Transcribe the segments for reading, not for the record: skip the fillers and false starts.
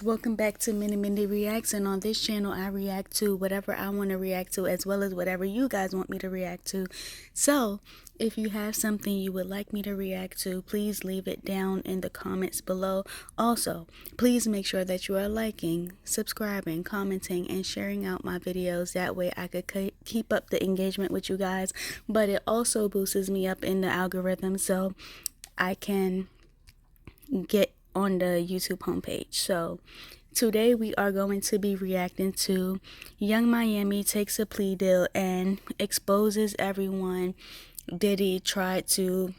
welcome back to Minnie Reacts, and on this channel I react to whatever I want to react to as well as whatever you guys want me to react to. So if you have something you would like me to react to, please leave it down in the comments below. Also, please make sure that you are liking, subscribing, commenting, and sharing out my videos. That way I could keep up the engagement with you guys, but it also boosts me up in the algorithm so I can get on the YouTube homepage. So today we are going to be reacting to Young Miami takes a plea deal and exposes everyone. Diddy tried to,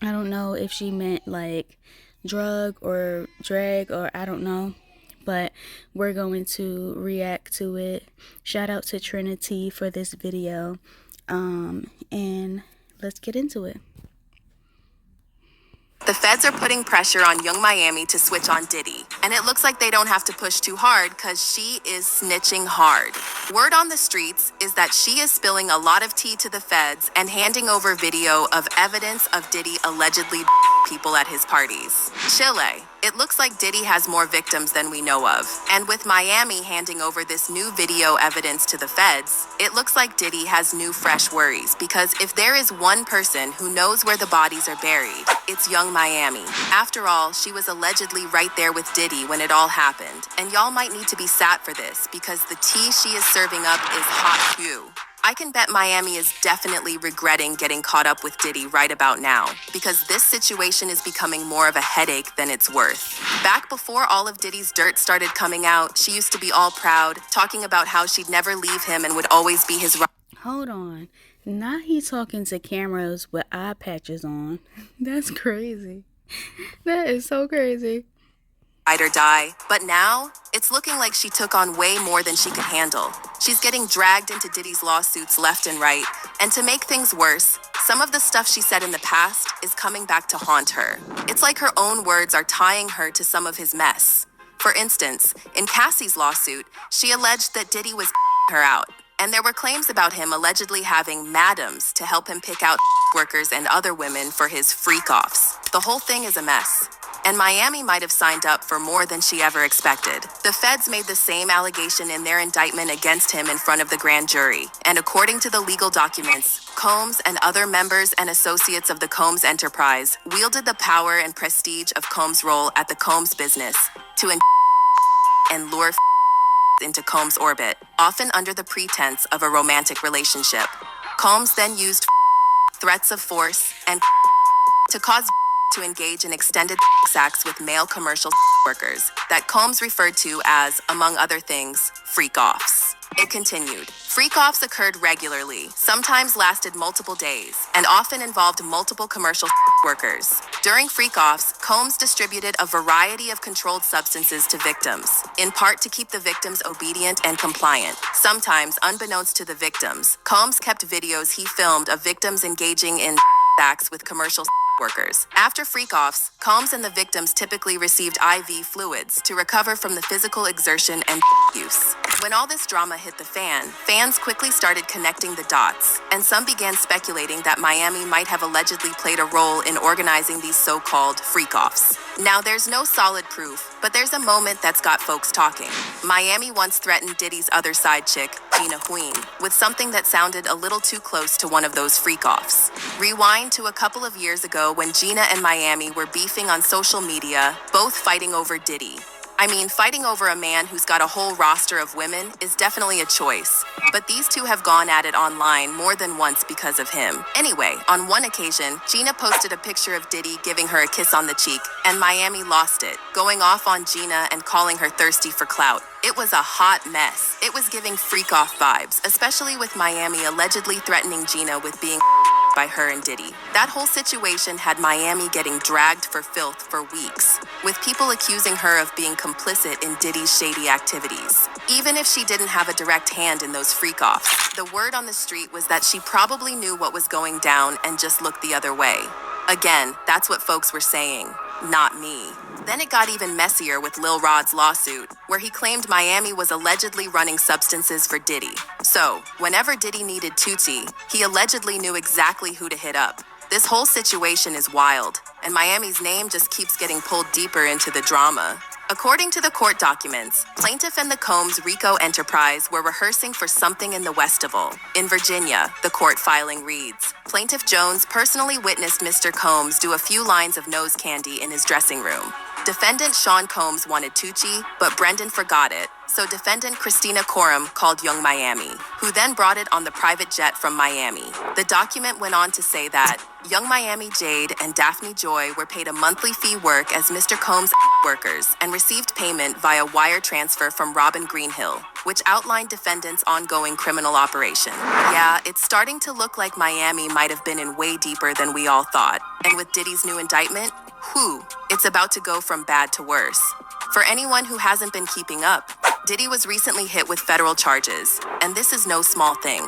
I don't know if she meant like drug or drag, or I don't know, but we're going to react to it. Shout out to Trinity for this video, and let's get into it. The feds are putting pressure on Young Miami to switch on Diddy, and it looks like they don't have to push too hard because she is snitching hard. Word on the streets is that she is spilling a lot of tea to the feds and handing over video of evidence of Diddy allegedly people at his parties. Chile. It looks like Diddy has more victims than we know of, and with Miami handing over this new video evidence to the feds, it looks like Diddy has new fresh worries, because if there is one person who knows where the bodies are buried, it's Young Miami. After all, she was allegedly right there with Diddy when it all happened, and y'all might need to be sat for this because the tea she is serving up is hot too. I can bet Miami is definitely regretting getting caught up with Diddy right about now, because this situation is becoming more of a headache than it's worth. Back before all of Diddy's dirt started coming out, she used to be all proud, talking about how she'd never leave him and would always be his Hold on. Now he's talking to cameras with eye patches on. That's crazy. That is so crazy. ride or die, but now it's looking like she took on way more than she could handle. She's getting dragged into Diddy's lawsuits left and right, and to make things worse, some of the stuff she said in the past is coming back to haunt her. It's like her own words are tying her to some of his mess. For instance, in Cassie's lawsuit, she alleged that Diddy was her out, and there were claims about him allegedly having madams to help him pick out workers and other women for his freak-offs. The whole thing is a mess, and Miami might have signed up for more than she ever expected. The feds made the same allegation in their indictment against him in front of the grand jury, and according to the legal documents, Combs and other members and associates of the Combs enterprise wielded the power and prestige of Combs' role at the Combs business to and lure into Combs' orbit, often under the pretense of a romantic relationship. Combs then used threats of force and to cause to engage in extended acts with male commercial workers that Combs referred to as, among other things, freak-offs. It continued. Freak-offs occurred regularly, sometimes lasted multiple days, and often involved multiple commercial workers. During freak-offs, Combs distributed a variety of controlled substances to victims, in part to keep the victims obedient and compliant. Sometimes, unbeknownst to the victims, Combs kept videos he filmed of victims engaging in acts with commercial workers. After freak-offs, Combs and the victims typically received IV fluids to recover from the physical exertion and use. When all this drama hit the fan, fans quickly started connecting the dots, and some began speculating that Miami might have allegedly played a role in organizing these so-called freak-offs. Now, there's no solid proof, but there's a moment that's got folks talking. Miami once threatened Diddy's other side chick, Gina Huene, with something that sounded a little too close to one of those freak-offs. Rewind to a couple of years ago when Gina and Miami were beefing on social media, both fighting over Diddy. I mean, fighting over a man who's got a whole roster of women is definitely a choice, but these two have gone at it online more than once because of him. Anyway, on one occasion, Gina posted a picture of Diddy giving her a kiss on the cheek, and Miami lost it, going off on Gina and calling her thirsty for clout. It was a hot mess. It was giving freak-off vibes, especially with Miami allegedly threatening Gina with being by her and Diddy. That whole situation had Miami getting dragged for filth for weeks, with people accusing her of being complicit in Diddy's shady activities. Even if she didn't have a direct hand in those freak-offs, the word on the street was that she probably knew what was going down and just looked the other way. Again, that's what folks were saying, not me. Then it got even messier with Lil Rod's lawsuit, where he claimed Miami was allegedly running substances for Diddy. So, whenever Diddy needed Tootsie, he allegedly knew exactly who to hit up. This whole situation is wild, and Miami's name just keeps getting pulled deeper into the drama. According to the court documents, plaintiff and the Combs RICO enterprise were rehearsing for something in the Westival. In Virginia, the court filing reads, Plaintiff Jones personally witnessed Mr. Combs do a few lines of nose candy in his dressing room. Defendant Sean Combs wanted Tucci, but Brendan forgot it, so defendant Christina Coram called Young Miami, who then brought it on the private jet from Miami. The document went on to say that Young Miami Jade and Daphne Joy were paid a monthly fee work as Mr. Combs' workers and received payment via wire transfer from Robin Greenhill, which outlined defendants' ongoing criminal operation. Yeah, it's starting to look like Miami might have been in way deeper than we all thought. And with Diddy's new indictment, it's about to go from bad to worse. For anyone who hasn't been keeping up, Diddy was recently hit with federal charges, and this is no small thing.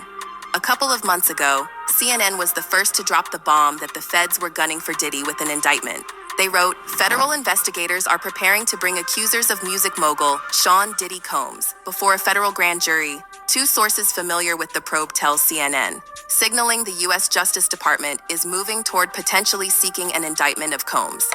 A couple of months ago, CNN was the first to drop the bomb that the feds were gunning for Diddy with an indictment. They wrote, federal investigators are preparing to bring accusers of music mogul Sean Diddy Combs before a federal grand jury, two sources familiar with the probe tell CNN, signaling the U.S. Justice Department is moving toward potentially seeking an indictment of Combs.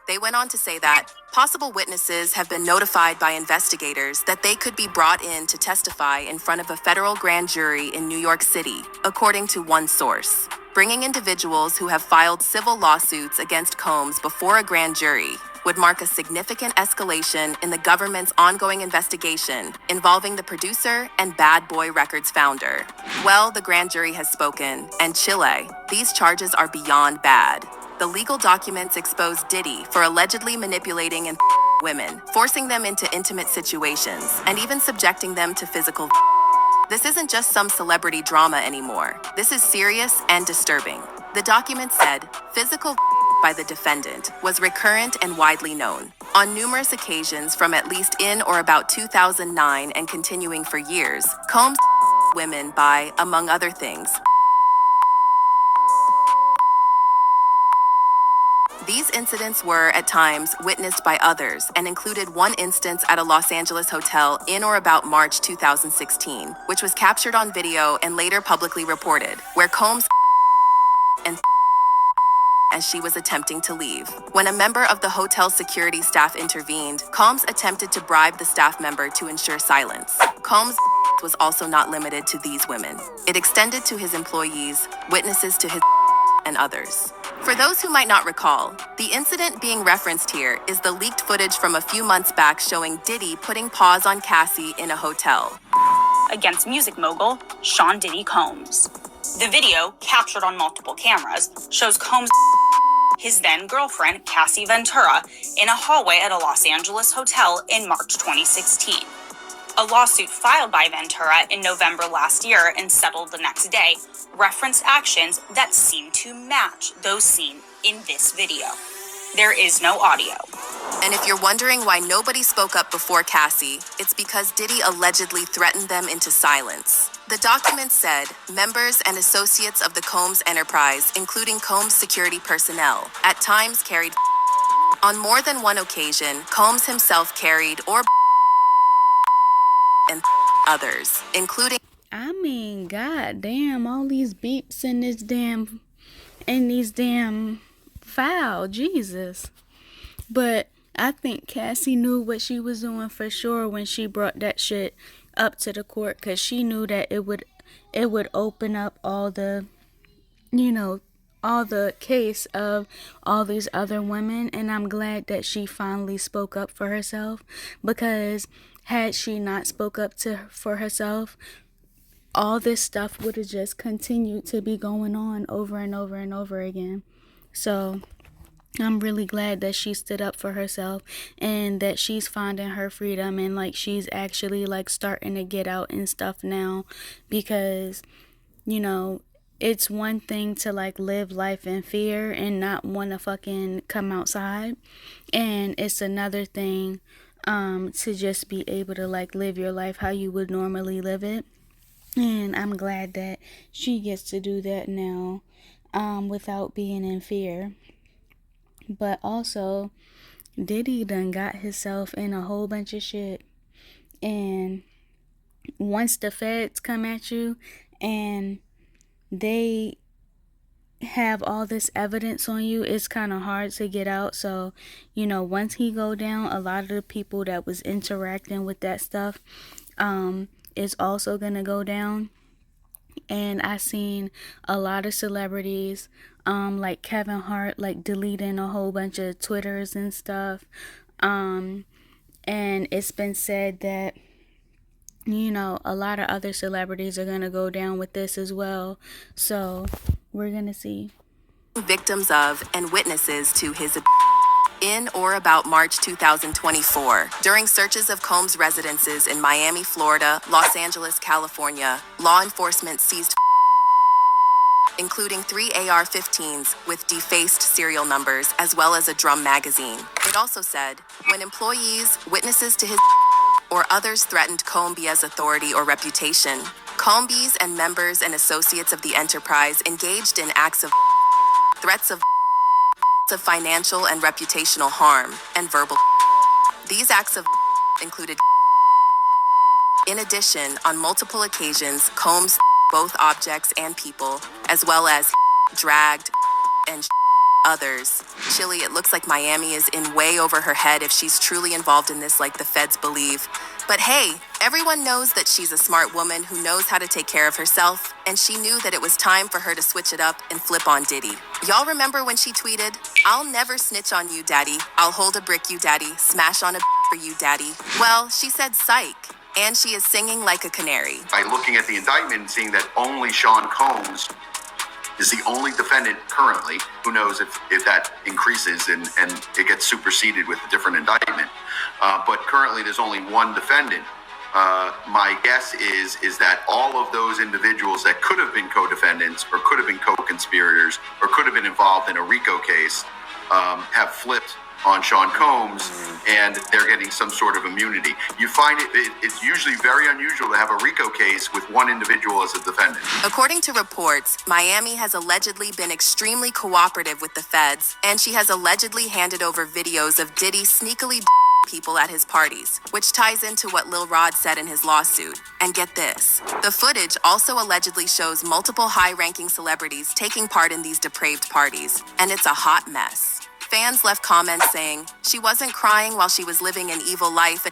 They went on to say that possible witnesses have been notified by investigators that they could be brought in to testify in front of a federal grand jury in New York City, according to one source. Bringing individuals who have filed civil lawsuits against Combs before a grand jury would mark a significant escalation in the government's ongoing investigation involving the producer and Bad Boy Records founder. Well, the grand jury has spoken, and Chile, these charges are beyond bad. The legal documents expose Diddy for allegedly manipulating and women, forcing them into intimate situations, and even subjecting them to physical. This isn't just some celebrity drama anymore. This is serious and disturbing. The document said, physical by the defendant was recurrent and widely known. On numerous occasions from at least in or about 2009 and continuing for years, Combs women by, among other things, these incidents were, at times, witnessed by others and included one instance at a Los Angeles hotel in or about March 2016, which was captured on video and later publicly reported, where Combs and as she was attempting to leave. When a member of the hotel security staff intervened, Combs attempted to bribe the staff member to ensure silence. Combs was also not limited to these women. It extended to his employees, witnesses to his and others. For those who might not recall, the incident being referenced here is the leaked footage from a few months back showing Diddy putting paws on Cassie in a hotel against music mogul Sean Diddy Combs. The video, captured on multiple cameras, shows Combs his then-girlfriend Cassie Ventura in a hallway at a Los Angeles hotel in March 2016. A lawsuit filed by Ventura in November last year and settled the next day referenced actions that seem to match those seen in this video. There is no audio. And if you're wondering why nobody spoke up before Cassie, it's because Diddy allegedly threatened them into silence. The document said, members and associates of the Combs enterprise, including Combs security personnel, at times carried. On more than one occasion, Combs himself carried or and others, including. I mean, goddamn, all these beeps in these damn file, Jesus. But I think Cassie knew what she was doing for sure when she brought that shit up to the court, because she knew that it would open up all the, all the case of all these other women. And I'm glad that she finally spoke up for herself, because had she not spoke up for herself, all this stuff would have just continued to be going on over and over and over again. So I'm really glad that she stood up for herself and that she's finding her freedom, and like she's actually like starting to get out and stuff now, because it's one thing to like live life in fear and not want to fucking come outside, and it's another thing to just be able to like live your life how you would normally live it. And I'm glad that she gets to do that now without being in fear. But also, Diddy done got himself in a whole bunch of shit. And once the feds come at you and they have all this evidence on you, it's kind of hard to get out. So, you know, once he go down, a lot of the people that was interacting with that stuff is also gonna go down. And I seen a lot of celebrities, like Kevin Hart, like deleting a whole bunch of Twitters and stuff. And it's been said that, you know, a lot of other celebrities are gonna go down with this as well. So we're gonna see. Victims of and witnesses to his in or about March 2024. During searches of Combs' residences in Miami, Florida, Los Angeles, California, law enforcement seized including 3 AR-15s with defaced serial numbers as well as a drum magazine. It also said, when employees, witnesses to his or others threatened Combs' authority or reputation, Combs and members and associates of the enterprise engaged in acts of threats of financial and reputational harm, and verbal. These acts of included. In addition, on multiple occasions, Combs both objects and people, as well as dragged and others. Chilly, it looks like Miami is in way over her head if she's truly involved in this like the feds believe. But hey, everyone knows that she's a smart woman who knows how to take care of herself, and she knew that it was time for her to switch it up and flip on Diddy. Y'all remember when she tweeted, "I'll never snitch on you, daddy. I'll hold a brick, you daddy. Smash on a for you, daddy." Well, she said psych, and she is singing like a canary. By looking at the indictment and seeing that only Sean Combs is the only defendant currently, who knows if that increases and it gets superseded with a different indictment. But currently there's only one defendant. My guess is that all of those individuals that could have been co-defendants or could have been co-conspirators or could have been involved in a RICO case have flipped on Sean Combs, and they're getting some sort of immunity. You find it's usually very unusual to have a RICO case with one individual as a defendant. According to reports, Miami has allegedly been extremely cooperative with the feds, and she has allegedly handed over videos of Diddy sneakily people at his parties, which ties into what Lil Rod said in his lawsuit. And get this, the footage also allegedly shows multiple high-ranking celebrities taking part in these depraved parties, and it's a hot mess. Fans left comments saying she wasn't crying while she was living an evil life and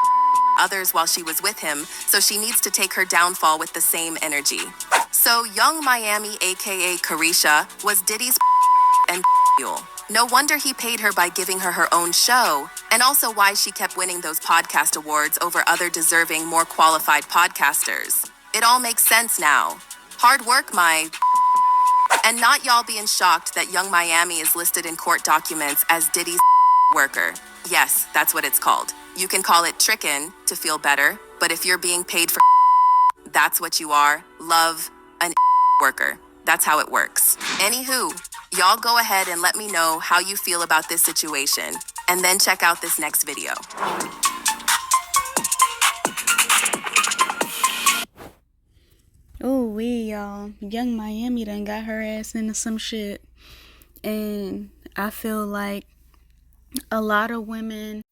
others while she was with him, so she needs to take her downfall with the same energy. So Young Miami, aka Carisha, was Diddy's and fuel. No wonder he paid her by giving her her own show, and also why she kept winning those podcast awards over other deserving, more qualified podcasters. It all makes sense now. Hard work, my... And not y'all being shocked that Young Miami is listed in court documents as Diddy's worker. Yes, that's what it's called. You can call it trickin' to feel better, but if you're being paid for that's what you are. Love an worker. That's how it works. Anywho, y'all go ahead and let me know how you feel about this situation, and then check out this next video. Oh, y'all. Young Miami done got her ass into some shit. And I feel like a lot of women